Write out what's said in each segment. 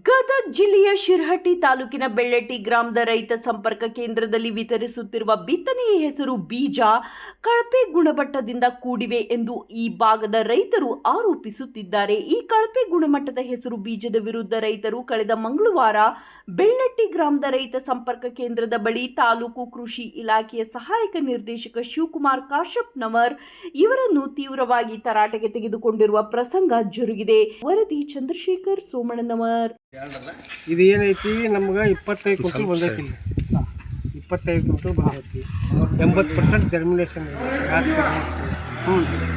ಗದಗ ಜಿಲ್ಲೆಯ ಶಿರಹಟ್ಟಿ ತಾಲೂಕಿನ ಬೆಳ್ಳಟ್ಟಿ ಗ್ರಾಮದ ರೈತ ಸಂಪರ್ಕ ಕೇಂದ್ರದಲ್ಲಿ ವಿತರಿಸುತ್ತಿರುವ ಬಿತ್ತನೆಯ ಹೆಸರು ಬೀಜ ಕಳಪೆ ಗುಣಮಟ್ಟದಿಂದ ಕೂಡಿವೆ ಎಂದು ಈ ಭಾಗದ ರೈತರು ಆರೋಪಿಸುತ್ತಿದ್ದಾರೆ. ಈ ಕಳಪೆ ಗುಣಮಟ್ಟದ ಹೆಸರು ಬೀಜದ ವಿರುದ್ಧ ರೈತರು ಕಳೆದ ಮಂಗಳವಾರ ಬೆಳ್ಳಟ್ಟಿ ಗ್ರಾಮದ ರೈತ ಸಂಪರ್ಕ ಕೇಂದ್ರದ ಬಳಿ ತಾಲೂಕು ಕೃಷಿ ಇಲಾಖೆಯ ಸಹಾಯಕ ನಿರ್ದೇಶಕ ಶಿವಕುಮಾರ್ ಕಾಶಪ್ಪನವರ್ ಇವರನ್ನು ತೀವ್ರವಾಗಿ ತರಾಟೆಗೆ ತೆಗೆದುಕೊಂಡಿರುವ ಪ್ರಸಂಗ ಜರುಗಿದೆ. ವರದಿ ಚಂದ್ರಶೇಖರ್ ಸೋಮಣ್ಣನವರ್. ಇದು ಏನೈತಿ ನಮ್ಗೆ 25 ಕ್ವಿಂಟಲ್ ಬಂದೈತಿ. 25 ಕ್ವಿಂಟಲ್ ಬಂದೈತಿ. 80% ಜರ್ಮಿನೇಷನ್ ಇದೆ.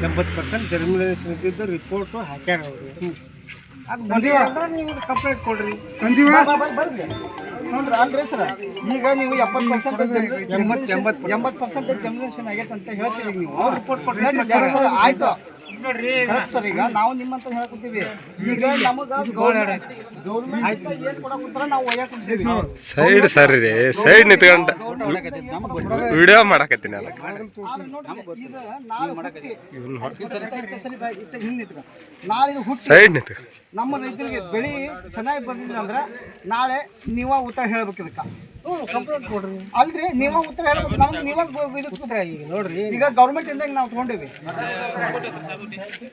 80% ಜರ್ಮಿನೇಷನ್ ಇದ್ದಿದ್ದು ರಿಪೋರ್ಟು ಹಾಕ್ಯಾರ ಅವರು. ಅದು ನೀವು ಕಂಪ್ಲೇಂಟ್ ಕೊಡ್ರಿ. ಸಂಜೀವ ನೋಡ್ರಿ ಅಲ್ರಿ ಸರ್, ಈಗ ನೀವು 80% ಜರ್ಮಿನೇಷನ್ ಆಗೈತೆ ಅಂತ ಹೇಳ್ತೀರಿ ನೀವು. ರಿಪೋರ್ಟ್ ಕೊಡ್ರಿ. ಆಯ್ತು ಸರ್, ಈಗ ನಾವು ನಿಮ್ಮಂತ ಹೇಳಕುಂತೀವಿ. ಈಗ ನಮಗ ಗೌರ್ಮೆಂಟ್ ಏನ್ ಕೊಡಕುಂತಾರ ನಾವು ಒಯ್ಯಾಕ ಕುಂತೀವಿ. ಸೈಡ್ ಸರ್ ರೀ, ಸೈಡ್ ನಿಂತ್ಕೊಂಡ ವಿಡಿಯೋ ಮಾಡಕತ್ತೀನಿ. ಸೈಡ್ ನಿಂತ ನಮ್ಮ ರೈತರಿಗೆ ಬೆಳಿ ಚೆನ್ನಾಗಿ ಬಂದಿಲ್ಲ ಅಂದ್ರೆ ನಾಳೆ ನೀವ ಉತ್ತರ ಹೇಳ್ಬೇಕು. ಇದಕ್ಕ ಅಲ್ರಿ ನೀವ ಉತ್ತರ ಹೇಳ್ಬೇಕು. ನಮ್ಗೆ ನೀವಾಗ ಈಗ ನೋಡ್ರಿ, ಈಗ ಗೌರ್ಮೆಂಟ್ ಇಂದ ನಾವು ತಗೊಂಡೇವಿ.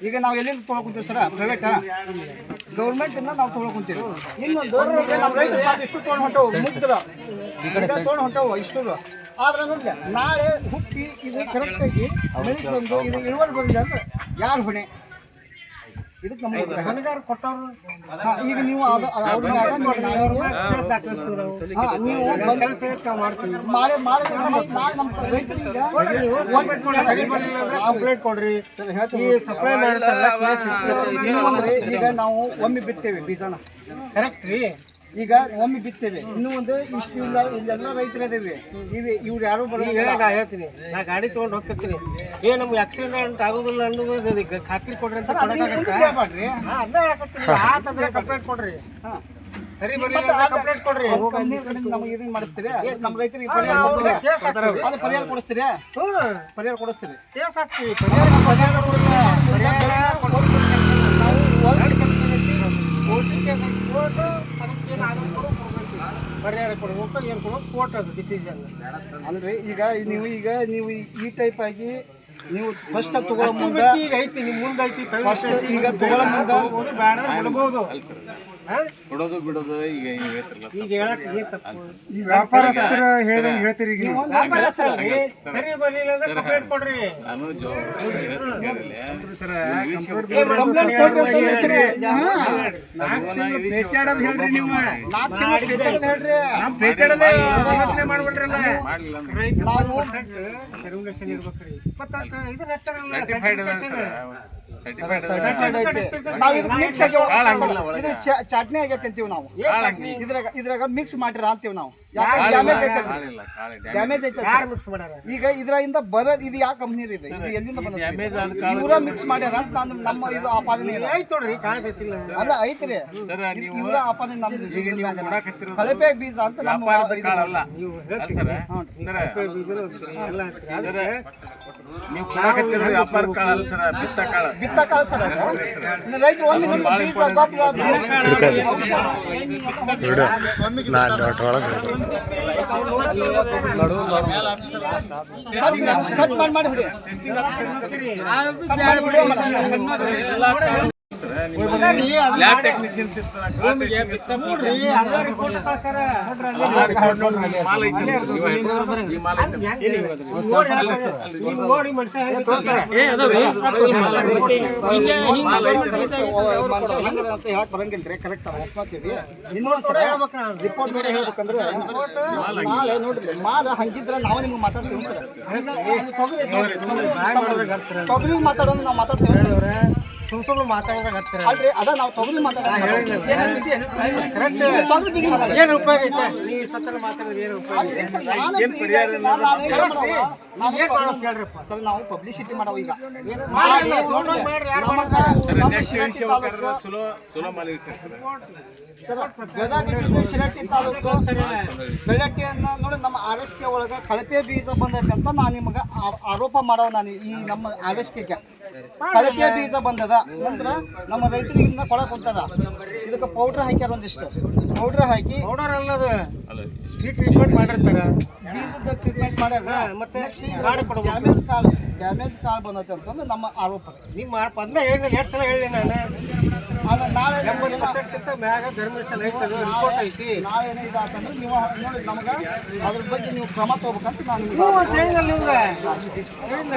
ಈಗ ನಾವು ಎಲ್ಲಿಂದ ತೊಗೊಳಕುಂತೀವಿ ಸರ್? ಪ್ರೈವೇಟ್ ಗೌರ್ಮೆಂಟ್ ಇಂದ ನಾವು ತೊಗೊಳಕುಂತೀವಿ. ಇನ್ನೊಂದು ನಮ್ಮ ರೈತ ಇಷ್ಟು ತೊಗೊಂಡು ಹೊಂಟವು, ಮುಗ್ದ್ರ ತೊಗೊಂಡು ಹೊಂಟವು ಇಷ್ಟು. ಆದ್ರೆ ನೋಡ್ಲಿ, ನಾಳೆ ಹುಟ್ಟಿ ಇದು ಕರೆಕ್ಟಾಗಿ ಬೆಳಿಗ್ಗೆ ಬಂದು ಇದು ಇಳುವರಿ ಬಂದಿಲ್ಲ ಅಂದ್ರೆ ಯಾರು ಹೊಣೆ? ಇದಕ್ಕೆ ನಮ್ಮ ಹೊಣೆಗಾರ ಕೊಟ್ಟವ್ರು. ಈಗ ನೀವು ನೀವು ರೈತರಿಗೆ ಕೊಡ್ರಿ. ಈಗ ನಾವು ಒಮ್ಮೆ ಬಿತ್ತೇವೆ ಬೀಜನ, ಕರೆಕ್ಟ್ ರೀ. ಈಗ ಒಮ್ಮೆ ಬಿತ್ತೇವೆ, ಇನ್ನೂ ಒಂದು ಇಷ್ಟು ಇಲ್ಲ, ಇಲ್ಲೆಲ್ಲ ರೈತರು ಇದೇವಿ. ಇವ್ರು ಯಾರು ಹೇಳ್ತೀನಿ, ನಾ ಗಾಡಿ ತೊಗೊಂಡು ಹೋಗ್ತಿರ್ತೀನಿ. ನಮ್ಗೆ ಆಕ್ಸಿಡೆಂಟ್ ಆಗೋದಿಲ್ಲ ಅನ್ನೋದು ಖಾತ್ರಿ ಕೊಡ್ರಿ ಅಂತ ಹೇಳ್ಬೇಡ್ರಿ. ಆತಂದ್ರೆ ಕಂಪ್ಲೇಂಟ್ ಕೊಡ್ರಿ. ಸರಿ ಬರ್ಲಿಲ್ಲ ಕಂಪ್ಲೇಂಟ್ ಕೊಡ್ರಿ. ಕಂಪ್ನಿ ಕಡೆಯಿಂದ ನಮಗೆ ಇದನ್ನ ಮಾಡಿಸ್ತೀರಿ, ನಮ್ಮ ರೈತರಿಗೆ ಪರಿಹಾರ ಕೊಡಿಸ್ತೀರಿ. ಪರಿಹಾರ ಕೊಡಿಸ್ತೀರಿ, ಕೇಸ್ ಹಾಕ್ತೀವಿ. ಪರಿಹಾರ ಕೊಡ್ಬೇಕು, ಏನು ಕೊಡ್ಬೇಕು, ಕೋರ್ಟ್ ಅದು ಡಿಸಿಷನ್ ಅಲ್ರಿ. ಈಗ ನೀವು ಈ ಟೈಪ್ ಆಗಿ ನೀವು ಫಸ್ಟ್ ತಗೊಳ್ಳೋ ಮುಂದೆ ಈಗ ಐತಿ, ನಿಮ್ಮ ಮುಂದೆ ಐತಿ. ಈಗ ತಗೊಳ್ಳೋ ಮುಂದೆ ಬೇಡ ಬಿಡ್ಬೋದು. ಕೊಡೋದು ಬಿಡೋದು ಈಗ ಈಗ ಹೇಳಕ್ ಈ ವ್ಯಾಪಾರಸ್ಥರ ಹೇಳ್ದಂಗೆ ಹೇಳ್ತೀರಿ. ಈಗ ಸರಿ ಬರ್ಲಿಲ್ಲ ಅಂದ್ರೆ ಕಂಪ್ಲೇಂಟ್ ಕೊಡ್ರಿ. ಟರ್ಮಿನೇಷನ್ ಇರ್ಬೇಕ್ರಿ. ಚಾಟ್ನಿ ಆಗೈತೆ ಅಂತೀವಿ ನಾವು. ಇದ್ರಾಗ ಮಿಕ್ಸ್ ಮಾಡಿರ ಅಂತೀವಿ ನಾವು. ಡ್ಯಾಮೇಜ್ ಐತೆ. ಯಾರು ಮಿಕ್ಸ್ ಮಾಡ್ಯಾರ? ಈಗ ಇದ್ರಿಂದ ಬರೋದು ಇದು ಯಾವ ಕಂಪ್ನಿ ಇದೆ? ಇದು ಎಲ್ಲಿಂದ ಬಂದ? ಇವರ ಮಿಕ್ಸ್ ಮಾಡ್ಯಾರ ಅಂತ ನಮ್ಮ ಇದು ಆಪಾದನೆ ಇದೆ. ಐತ್ ನೋಡ್ರಿ, ಕಾಣಕತ್ತಿಲ್ಲ. ಅಲ್ಲ ಐತ್ರಿ, ಇವರ ಆಪಾದನೆ ನಮ್ದು. ಕಳಪೆ ಬೀಜ ಅಂತ ನಮ್ಮ ನೀವು ಹೇಳ್ತೀರಿ. ನೀವು ವ್ಯಾಪಾರ ಕಾಳಲ್ಲ ಸರ್, ಬಿತ್ತ ಕಾಳ ಸರ್. ರೈತರು ಒಮ್ಮೆ ಬೀಜ ಗೊಬ್ಬರ ಕಟ್ ಮಾಡಿ ಬಿಡಿ. ಲ್ಯಾಬ್ ಟೆಕ್ನಿಷಿಯನ್ಸ್ ಇರ್ತಾರೆ. ಬರಂಗಿಲ್ರಿ, ಕರೆಕ್ಟ್ ಒಪ್ಕೋತೀವಿ. ಇನ್ನೊಂದ್ಸಲ ರಿಪೋರ್ಟ್ ಮೇಲೆ ಹೇಳ್ಬೇಕಂದ್ರೆ ನಾಳೆ ನೋಡ್ರಿ, ಮಾಲ ಹಂಗಿದ್ರೆ ನಾವು ನಿಮ್ಗೆ ಮಾತಾಡ್ತೀವಿ ಸರ್. ತೊಗರಿ ಮಾತಾಡೋದು ನಾವು ಮಾತಾಡ್ತೀವಿ ಸರ್. ಸುಳ್ಳು ಮಾತಾಡೋದಾಗ ಹತ್ತಿರ ಅಲ್ರಿ, ಅದ ನಾವು ತೊಗರಿ ಮಾತಾಡೋದು. ಏನು ಉಪಯೋಗ ಐತೆ? ನೀವು ಇಷ್ಟೊತ್ತರ ಮಾತಾಡಿದ್ರೆ ಏನು ಉಪಯೋಗ? ಸರ್ ನಾವು ಪಬ್ಲಿಸಿಟಿ ಮಾಡವ. ಈಗ ಸರ್ ಗದಗ ಜಿಲ್ಲೆ ಶಿರಹಟ್ಟಿ ತಾಲೂಕು ಬೆಳ್ಳಟ್ಟಿಯನ್ನ ನೋಡಿ, ನಮ್ಮ ಆರೈಕೆ ಒಳಗೆ ಕಳಪೆ ಬೀಜ ಬಂದೈತೆ ಅಂತ ನಾನು ನಿಮಗೆ ಆರೋಪ ಮಾಡೋ. ನಾನು ಈ ನಮ್ಮ ಆರೈಕೆಗೆ ಕಳಪೆ ಬೀಜ ಬಂದದ ನಂತರ ನಮ್ಮ ರೈತರಿಗೆ ಇನ್ನ ಕೊಡಕ್ ಕುಂತಾರ ಇದಕ್ಕೆ ಪೌಡ್ರ್ ಹಾಕ್ಯಾರ ಒಂದಿಷ್ಟು ಪೌಡ್ರ್ ಹಾಕಿ ಪೌಡರ್ ಅಲ್ಲದು ಸೀಟ್ ಟ್ರೀಟ್ಮೆಂಟ್ ಮಾಡಿರ್ತಾರ ಬೀಜದ ಟ್ರೀಟ್ಮೆಂಟ್ ಮಾಡ್ಯಾರ ಮತ್ತೆ ಡ್ಯಾಮೇಜ್ ಕಾಳು ಬಂದೈತೆ ಅಂತಂದು ನಮ್ಮ ಆರೋಪ. ನಿಮ್ಮ ಮೊದಲೇ ಹೇಳಿದ್ರೆ 2 ಸಲ ಹೇಳಿ ನಾನು ಆದ್ರೆ ನಾಳೆ 80% ಮ್ಯಾಗ ಧರ್ಮಸ್ಥಳ ಐತೆ ರಿಪೋರ್ಟ್ ಐತಿ. ನಾಳೆ ಏನಿದೆ ಅಂತಂದ್ರೆ ನೀವು ನೋಡಿ ನಮ್ಗೆ ಅದ್ರ ಬಗ್ಗೆ ನೀವು ಕ್ರಮ ತಗೋಬೇಕಂತ ನಾನು ಹ್ಞೂ ಅಂತ ಹೇಳಿದ್ನಲ್ಲ ನಿಮ್ಗೆ ಹೇಳಿದ್ನಲ್ಲ.